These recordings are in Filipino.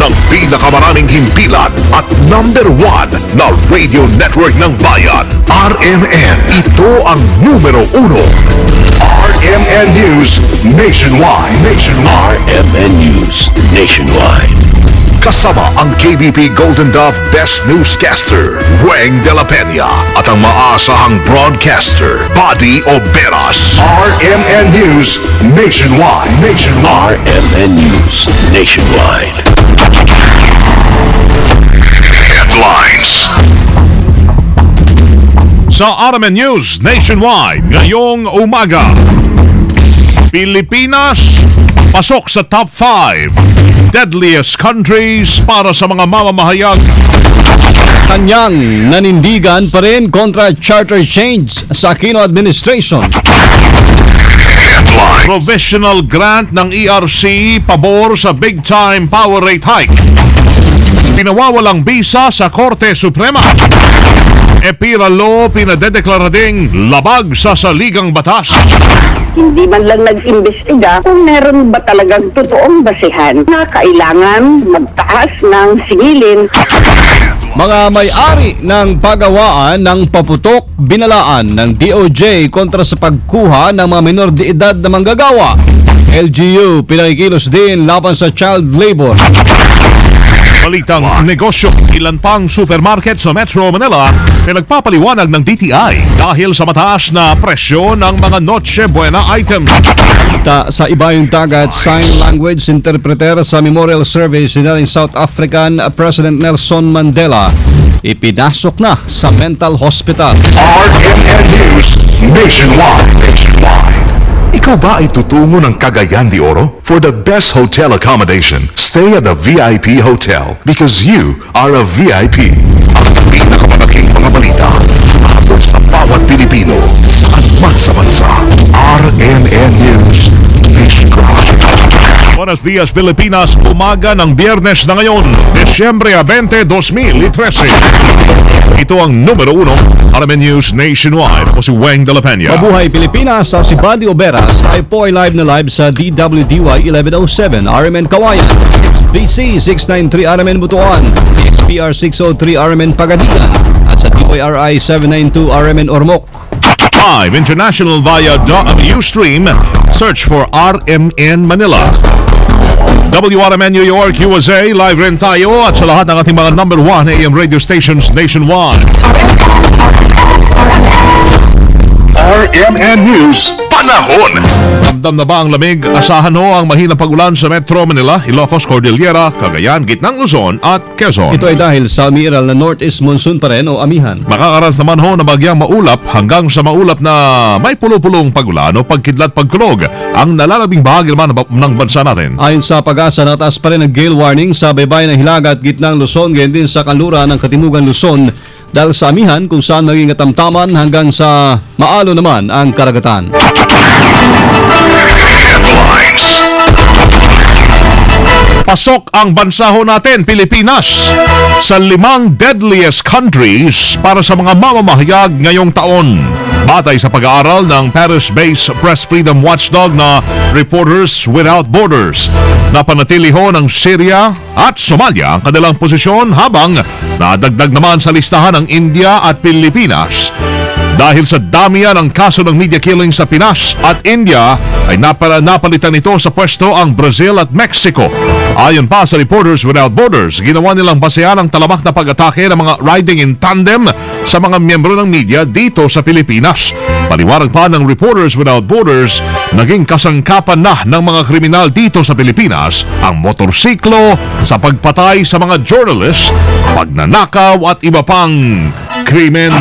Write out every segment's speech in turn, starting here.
ng pinakamaraming himpilan at #1 na radio network ng bayan, RMN. Ito ang numero 1. RMN News Nationwide. RMN News Nationwide. Kasama ang KBP Golden Dove Best Newscaster, Weng de la Peña, at ang maasahang broadcaster, Buddy Oberas. RMN News Nationwide. RMN News Nationwide. Headlines. Sa RMN News Nationwide ngayong umaga, Pilipinas pasok sa top 5 deadliest countries para sa mga mamamahayag. Kanyang nanindigan pa rin kontra charter change sa Aquino administration. Provisional grant ng ERC pabor sa big-time power rate hike. Pinawawalang bisa sa Korte Suprema. EPIRA Law pinadedeklara ding labag sa saligang batas. Hindi man lang nag-imbestiga kung meron ba talagang totoong basihan na kailangan magtaas ng singilin. Mga may-ari ng pagawaan ng paputok binalaan ng DOJ kontra sa pagkuha ng mga minor de edad na manggagawa. LGU pinakikilos din laban sa child labor. Balitang negosyo, ilan pang supermarket sa Metro Manila pinagpapaliwanag ng DTI dahil sa mataas na presyo ng mga Noche Buena items. Sa ibayong dagat, sign language interpreter sa memorial service ng South African President Nelson Mandela ipinasok na sa mental hospital. RMN News Nationwide. Ikaw ba ay tutungo ng Cagayan de Oro? For the best hotel accommodation, stay at the VIP Hotel because you are a VIP. Ang pinakamalaking mga balita habang sa bawat Pilipino, saan man sa bansa. RMN News Nationwide. Buenos dias, Pilipinas. Umaga ng Biyernes na ngayon, Desyembre 20, 2013. Ito ang numero 1, RMN News Nationwide. Ako si Weng de la Peña. Mabuhay Pilipinas, si Buddy Oberas. Tayo po ay live na live sa DWDY 1107 RMN Kawayan, XBC 693 RMN Butuan, XPR 603 RMN Pagadian, at sa DYRI 792 RMN Ormoc. Live international via Ustream. Search for RMN Manila. WRMN New York, USA. Live rin tayo at sa lahat ng ating mga number 1 AM radio stations nationwide. RMN News Panahon. Ramdam na ba ang lamig? Asahan ho ang mahinang pag-ulan sa Metro Manila, Ilocos, Cordillera, Cagayan, Gitnang Luzon at Quezon. Ito ay dahil sa umiiral na northeast monsoon pa rin o amihan. Makakaras naman ho na bagyang maulap hanggang sa maulap na may pulo-pulong pag-ulan o pagkidlat pagkulog ang nalalabing bahagi naman ng bansa natin. Ayon sa Pag-asa, nataas pa rin ang gale warning sa baybayin ng Hilaga at Gitnang Luzon, ganyan din sa kanluran ng Katimugan Luzon dahil sa amihan kung saan maging katamtaman hanggang sa maalo naman ang karagatan. Pasok ang bansa ho natin, Pilipinas, sa 5 deadliest countries para sa mga mamamahayag ngayong taon. Batay sa pag-aaral ng Paris-based Press Freedom Watchdog na Reporters Without Borders, napanatili ho ng Syria at Somalia ang kanilang posisyon habang nadagdag naman sa listahan ng India at Pilipinas. Dahil sa damihan ng kaso ng media killing sa Pinas at India, ay napalitan nito sa pwesto ang Brazil at Mexico. Ayon pa sa Reporters Without Borders, ginawa nilang basehan ang talamak na pag-atake ng mga riding in tandem sa mga miyembro ng media dito sa Pilipinas. Paliwanag pa ng Reporters Without Borders, naging kasangkapan na ng mga kriminal dito sa Pilipinas ang motorsiklo sa pagpatay sa mga journalists, pagnanakaw at iba pang krimen.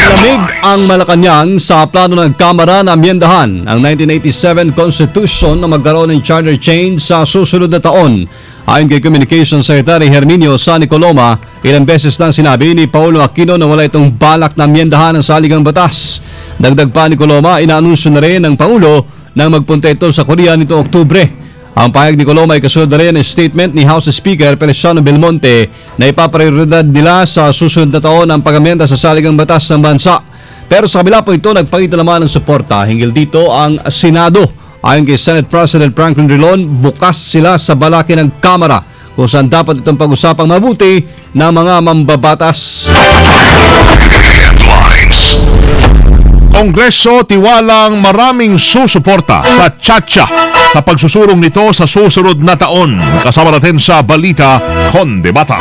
Lamig ang Malacanang sa plano ng Kamara na amyendahan ang 1987 Constitution na magkaroon ng charter change sa susunod na taon. Ayon kay Communications Secretary Herminio San Nicoloma, ilang beses nang sinabi ni Paulo Aquino na wala itong balak na amyendahan ang saligang batas. Dagdag pa ni Coloma, inaanunsyo na rin ng Pangulo na magpunta ito sa Korea nitong Oktubre. Ang pahayag ni Coloma ay kasunod na rin ang statement ni House Speaker Feliciano Belmonte na ipaprioridad nila sa susunod na taon ang pag-amenda sa saligang batas ng bansa. Pero sa kabila po ito, nagpakita naman ng suporta hinggil dito ang Senado. Ayon kay Senate President Franklin Drilon, bukas sila sa balaki ng Kamara kung saan dapat itong pag-usapang mabuti ng mga mambabatas. Kongreso tiwalang maraming susuporta sa Chacha sa pagsusulong nito sa susunod na taon. Kasama natin sa Balita Konde Bata.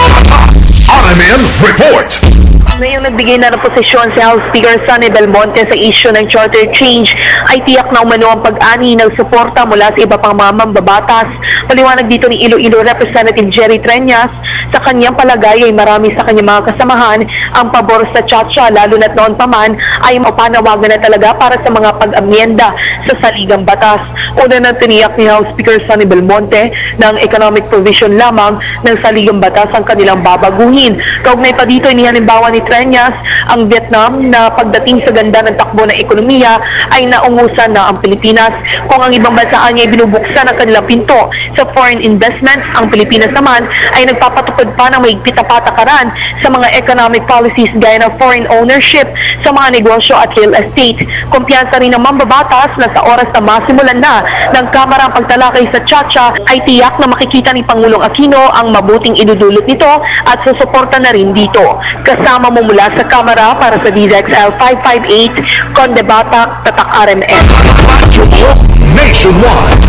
RMN Report! Ngayong nagbigay na ng posisyon si House Speaker Sonny Belmonte sa issue ng charter change ay tiyak na umano ang pag-ani ng suporta mula sa iba pang mga mambabatas. Paliwanag dito ni Iloilo Representative Jerry Treñas, sa kanyang palagay ay marami sa kanyang mga kasamahan ang pabor sa Chacha, lalo na't noon pa man ay mapanawagan na talaga para sa mga pag-amyenda sa saligang batas. Una nang tiniyak ni House Speaker Sonny Belmonte ng economic provision lamang ng saligang batas ang kanilang babaguhin. Kaugnay pa dito, inihalimbawa ni Treñas ang Vietnam na pagdating sa ganda ng takbo ng ekonomiya ay naungusan na ang Pilipinas. Kung ang ibang bansa niya ay binubuksan ang kanilang pinto sa foreign investments, ang Pilipinas naman ay nagpapatupad pa ng mahigpit na patakaran sa mga economic policies gaya ng foreign ownership sa mga negosyo at real estate. Kumpiyansa rin ng mambabatas na sa oras na masimulan na ng Kamara ang pagtalakay sa Chacha ay tiyak na makikita ni Pangulong Aquino ang mabuting idudulot nito at susuporta na rin dito. Kasama mo mula sa Kamara para sa DZXL 558, Konde Bata, Tatak RMN. Nationwide.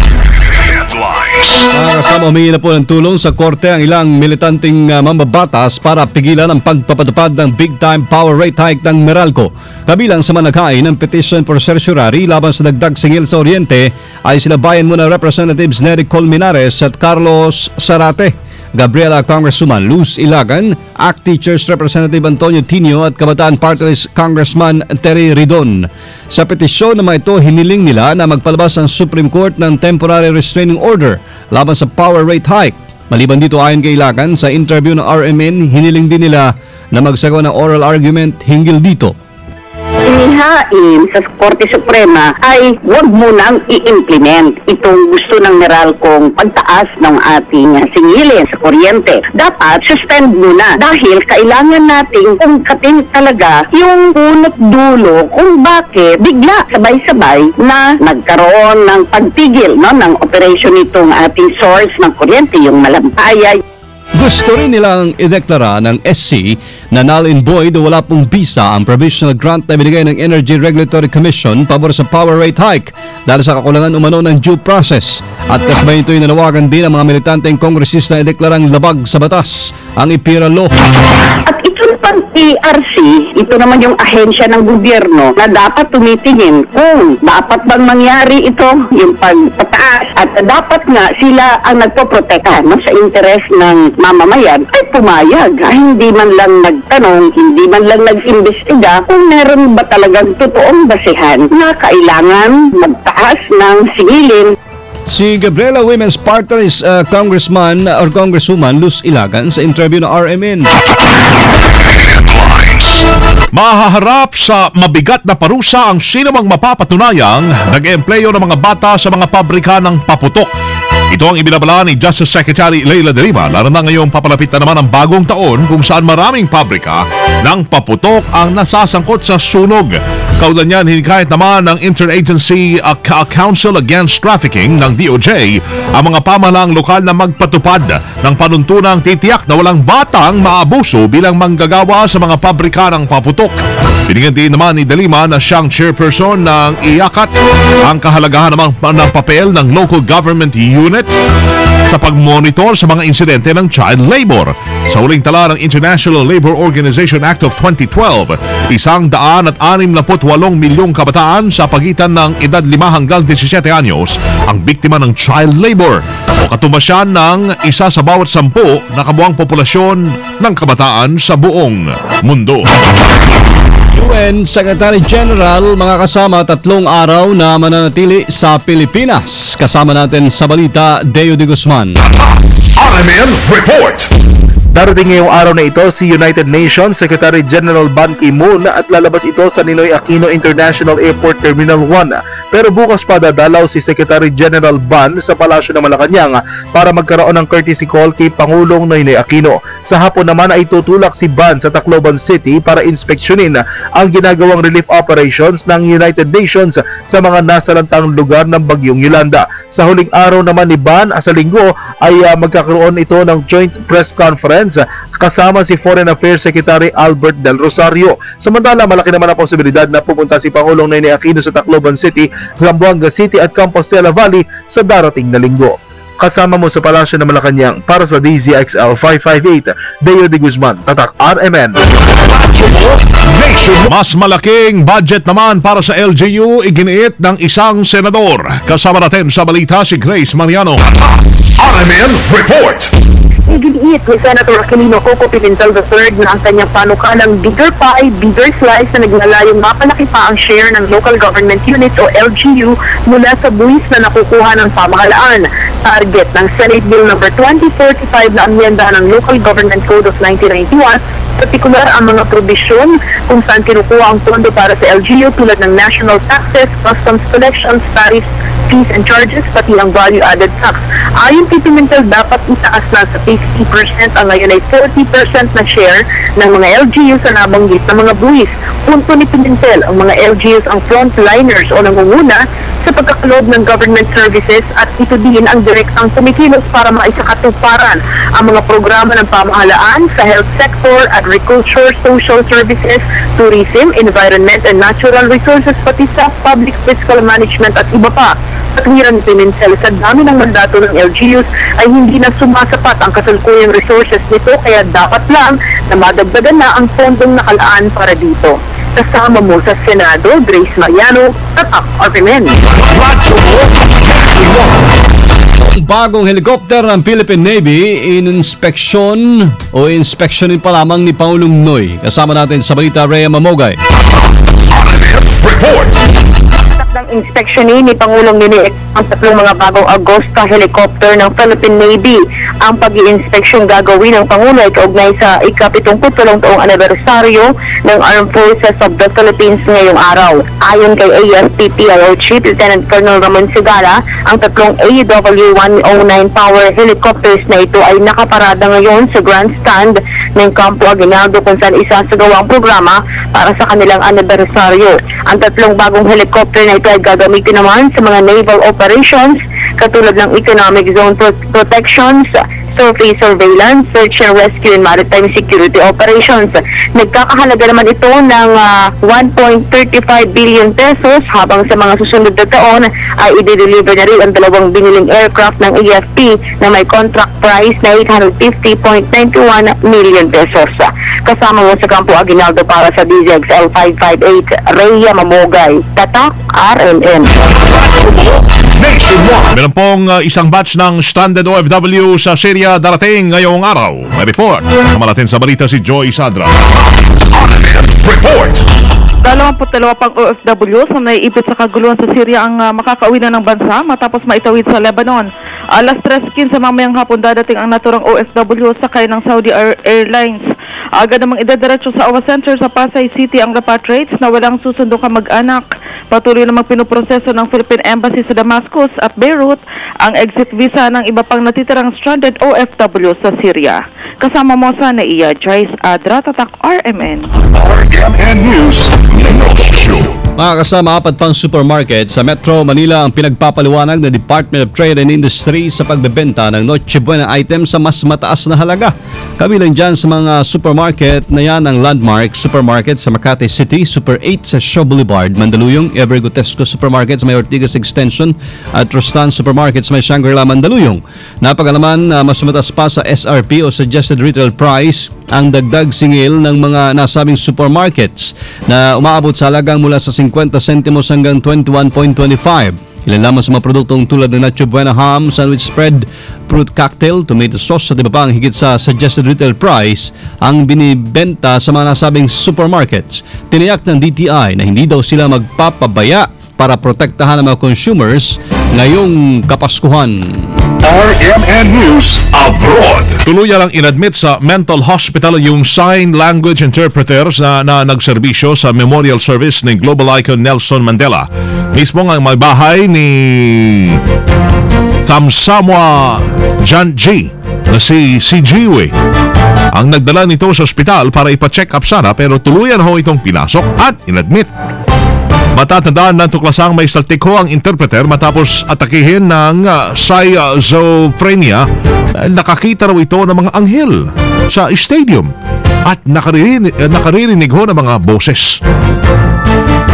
Kasama humingi na po ng tulong sa korte ang ilang militanteng mambabatas para pigilan ang pagpapatupad ng big-time power rate hike ng Meralco. Kabilang sa managhain ng petition for certiorari laban sa dagdag singil sa Oriente ay sinabayan muna Representatives Nery Colmenares at Carlos Zarate, Gabriela Congresswoman Luz Ilagan, ACT Teachers Representative Antonio Tinio at Kabataan Party List Congressman Terry Ridon. Sa petisyon na ito, hiniling nila na magpalabas ang Supreme Court ng temporary restraining order laban sa power rate hike. Maliban dito, ayon kay Ilagan, sa interview ng RMN, hiniling din nila na magsagawa ng oral argument hinggil dito. Inihain sa Korte Suprema ay huwag munang i-implement itong gusto ng Meralcong pagtaas ng ating singilin sa kuryente. Dapat suspend muna dahil kailangan nating ungkatin talaga yung punot dulo kung bakit bigla sabay-sabay na nagkaroon ng pagtigil ng operation nitong ating source ng kuryente, yung Malampaya. Gusto rin nilang ideklara ng SC na null and void o wala pong bisa ang provisional grant na binigay ng Energy Regulatory Commission pabor sa power rate hike dahil sa kakulangan umano ng due process. At kasabay ito'y nanawagan din ang mga militanteng kongresista na ideklarang labag sa batas ang IPIRA law. At ito pang ERC, ito naman yung ahensya ng gobyerno na dapat tumitingin kung dapat bang mangyari ito, yung pagpataas, at dapat nga sila ang nagpoprotekta sa interes ng mamamayan ay pumayag. Hindi man lang nagtanong, hindi man lang nag-imbestiga kung meron ba talagang totoong basihan na kailangan magtaas ng singilin. Si Gabriela Women's Party List Congressman or Congresswoman Luz Ilagan sa interview ng RMN. Mahaharap sa mabigat na parusa ang sinumang mapapatunayang nag-eempleyo ng mga bata sa mga pabrika ng paputok. Ito ang ibinabala ni Justice Secretary Leila de Lima, lalo na ngayong papalapit na naman ang bagong taon kung saan maraming pabrika ng paputok ang nasasangkot sa sunog. Kaulan niyan, hinikayat naman ng Interagency Council Against Trafficking ng DOJ ang mga pamahalaang lokal na magpatupad ng panuntunang titiyak na walang batang maabuso bilang manggagawa sa mga pabrika ng paputok. Binigyan din naman ni de Lima na siyang chairperson ng IACAT ang kahalagahan naman ng papel ng local government unit sa pagmonitor sa mga insidente ng child labor. Sa huling tala ng International Labor Organization Act of 2012, 168 milyong kabataan sa pagitan ng edad 5 hanggang 17 anyos ang biktima ng child labor o katumbasyan ng isa sa bawat 10 na kabuang populasyon ng kabataan sa buong mundo. UN Secretary General, mga kasama, 3 araw na mananatili sa Pilipinas. Kasama natin sa balita, Deo de Guzman. RMN Report! Darating ngayong araw na ito si United Nations Secretary General Ban Ki-moon at lalabas ito sa Ninoy Aquino International Airport Terminal 1. Pero bukas pa dadalaw si Secretary General Ban sa Palasyo ng Malacanang para magkaroon ng courtesy call kay Pangulong Ninoy Aquino. Sa hapon naman ay tutulak si Ban sa Tacloban City para inspeksyonin ang ginagawang relief operations ng United Nations sa mga nasalantang lugar ng Bagyong Yolanda. Sa huling araw naman ni Ban sa linggo ay magkakaroon ito ng joint press conference kasama si Foreign Affairs Secretary Albert Del Rosario. Samantala, malaki naman ang posibilidad na pupunta si Pangulong Ninoy Aquino sa Tacloban City, Zamboanga City at Compostela Valley sa darating na linggo. Kasama mo sa Palasyo ng Malacanang para sa DZXL 558, Deo de Guzman, Tatak RMN. Mas malaking budget naman para sa LGU iginiit ng isang senador. Kasama natin sa balita si Grace Mariano. RMN Report! Iginiit ni Senator Aquilino Coco Pimentel III na ang kanyang panukalang bigger pie, bigger slice na naglalayong mapalaki pa ang share ng local government units o LGU mula sa buwis na nakukuha ng pamahalaan. Target ng Senate Bill No. 2045 na amyenda ng Local Government Code of 1991, partikular ang mga probisyon kung saan kinukuha ang pondo para sa LGU tulad ng national taxes, customs collections, tariffs, fees and charges, pati ang value-added tax. Ayon kay Pimentel, dapat itaas na sa 50% ang ngayon ay 40% na share ng mga LGU sa nabanggit na mga buwis. Punto ni Pimentel, ang mga LGUs ang frontliners o nangunguna sa pagkakaloob ng government services at ito din ang direktang kumikilos para maisakatuparan ang mga programa ng pamahalaan sa health sector, agriculture, social services, tourism, environment and natural resources, pati sa public fiscal management at iba pa. Katwiran ni Pimentel, sa dami ng mandato ng LGUs ay hindi na sumasapat ang kasalukuyang resources nito kaya dapat lang na madagdagan na ang pondong nakalaan para dito. Kasama mo sa Senado, Grace Mariano, Tatak RMN. Bagong helicopter ng Philippine Navy inspeksyonin pa lamang ni Pangulong Noy. Kasama natin sa balita, Rhea Mamogay. Report! Ng inspeksyonin ni Pangulong Ninoy ang tatlong mga bagong Agosta helicopter ng Philippine Navy. Ang pag-iinspeksyon gagawin ng Pangulo ay kaugnay sa ika-78 taong anibersaryo ng Armed Forces of the Philippines ngayong araw. Ayon kay AFP-CIO Chief Lieutenant Colonel Ramon Sigala, ang tatlong AW109 Power helicopters na ito ay nakaparada ngayon sa grandstand ng Campo Aguinaldo kung saan isasagawa ang programa para sa kanilang anibersaryo. Ang tatlong bagong helicopter na ito ay gagamitin naman sa mga naval operations katulad ng economic zone protections, surface surveillance, search and rescue and maritime security operations. Nagkakahalaga naman ito ng 1.35 billion pesos habang sa mga susunod na taon ay i-deliver na rin ang dalawang biniling aircraft ng AFP na may contract price na 850.91 million pesos. Kasama mo sa Campo Aguinaldo para sa DZXL 558, Rhea Mamogay, Tatak RMN. Meron pong isang batch ng stranded OFW sa Syria darating ngayong araw. May report. Kasama natin sa balita si Joy Sadra. Report! 22 pang OFW sa naiipit sa kaguluhan sa Syria ang makakauwi na ng bansa matapos maitawid sa Lebanon. Alas 3:15 mamayang hapon dadating ang naturang OFW sakay ng Saudi Airlines. Agad namang idadiretso sa OWA Center sa Pasay City ang repatriates na walang susundo kamag-anak. Patuloy namang pinuproseso ng Philippine Embassy sa Damascus at Beirut ang exit visa ng iba pang natitirang stranded OFW sa Syria. Kasama mo sa Naiya Joyce Adra, Tatak RMN. RMN News. Mga kasama, 4 pang supermarket sa Metro Manila ang pinagpapaliwanag ng Department of Trade and Industry sa pagbebenta ng Noche Buena items sa mas mataas na halaga. Kabilang dyan sa mga supermarket na yan ang Landmark Supermarket sa Makati City, Super 8 sa Shaw Boulevard, Mandaluyong, Evergotesco Supermarket sa may Ortigas Extension at Rostan Supermarket sa may Shangri-La, Mandaluyong. Napagalaman na mas mataas pa sa SRP o Suggested Retail Price ang dagdag singil ng mga nasabing supermarkets na umaabot sa halagang mula sa 50 centimos hanggang 21.25. Ilan lamang sa mga produktong tulad ng Noche Buena ham, sandwich spread, fruit cocktail, tomato sauce at iba pa ang higit sa suggested retail price ang binibenta sa mga nasabing supermarkets. Tiniyak ng DTI na hindi daw sila magpapabaya para protektahan ang mga consumers ngayong Kapaskuhan. RMN News Abroad. Tuluyan ang inadmit sa mental hospital yung sign language interpreters na nagserbisyo sa memorial service ni global icon Nelson Mandela. Mismo ang may bahay ni Thamsamwa Janji na si Jiwe ang nagdala nito sa ospital para ipa-check up sana, pero tuluyan ho itong pinasok at inadmit. Matatandaan ng tuklasang may saltiko ang interpreter matapos atakihin ng schizophrenia dahil nakakita raw ito ng mga anghel sa stadium at nakaririnig ho ng mga boses.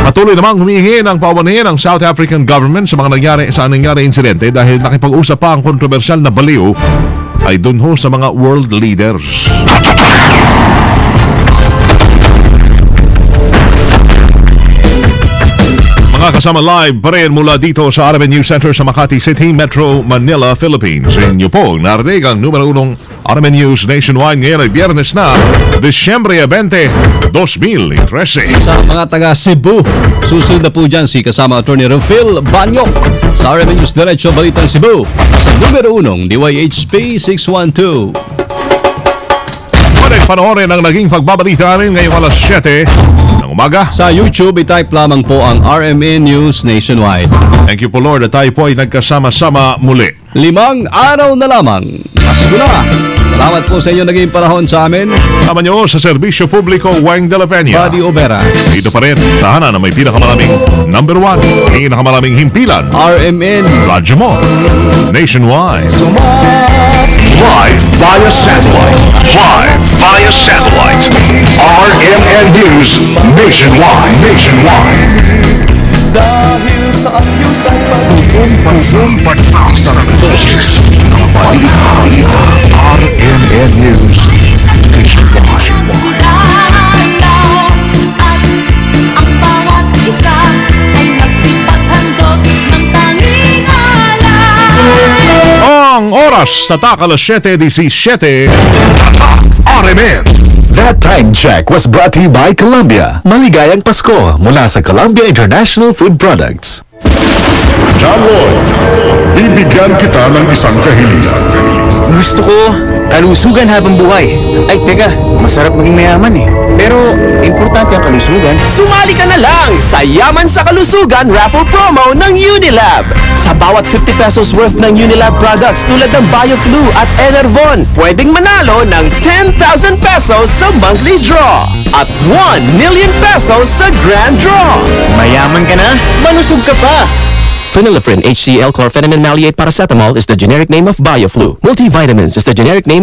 Patuloy namang humihingi ng paumanhin ang South African government sa mga nangyari insidente dahil nakipag-usap pa ang kontrobersyal na baliw ay dun ho sa mga world leaders. Mga kasama live pa rin mula dito sa RMN News Center sa Makati City, Metro Manila, Philippines. Inyo po narinig ang numero 1 RMN News Nationwide ngayon ay Biyernes na, Disyembre 20, 2013. Sa mga taga Cebu, susunod na po dyan si kasama Attorney Rufil Banyok sa RMN News Diretso Balitang Cebu sa numero 1 DYHP 612. Panoorin ang naging pagbabalita namin ngayong alas 7 ng umaga. Sa YouTube, i-type lamang po ang RMN News Nationwide. Thank you po Lord at tayo po ay nagkasama-sama muli. 5 araw na lamang. Pasko na. Salamat po sa inyo naging panahon sa amin. Sama nyo sa Serbisyo Publiko Wang de la Peña. Buddy Oberas. Dito pa rin, tahanan na may pinakamaraming number 1, pinakamaraming himpilan. RMN. Radyo mo. Nationwide. Live via satellite. Live via satellite. RMN News Nationwide. Nationwide. Dahil sa ayusan Buong bansa sa boses ng balita. RMN News Nationwide. At ang bawat isa ay magsipaghandog ng tanging alay. Ang oras sa alas 7:17. RMN. That time check was brought to you by Columbia. Maligayang Pasko mula sa Columbia International Food Products. John Lloyd, bibigyan kita ng isang kahilingan. Gusto ko kalusugan habang buhay. Ay, teka, masarap maging mayaman eh. Pero, importante ang kalusugan. Sumali ka na lang sa Yaman sa Kalusugan raffle promo ng Unilab. Sa bawat 50 pesos worth ng Unilab products tulad ng BioFlu at Enervon, pwedeng manalo ng 10,000 pesos sa monthly draw at 1 million pesos sa grand draw. Mayaman ka na? Malusog ka pa! Phenylephrine HCl Chlorpheniramine Maleate Paracetamol is the generic name of BioFlu. Multivitamins is the generic name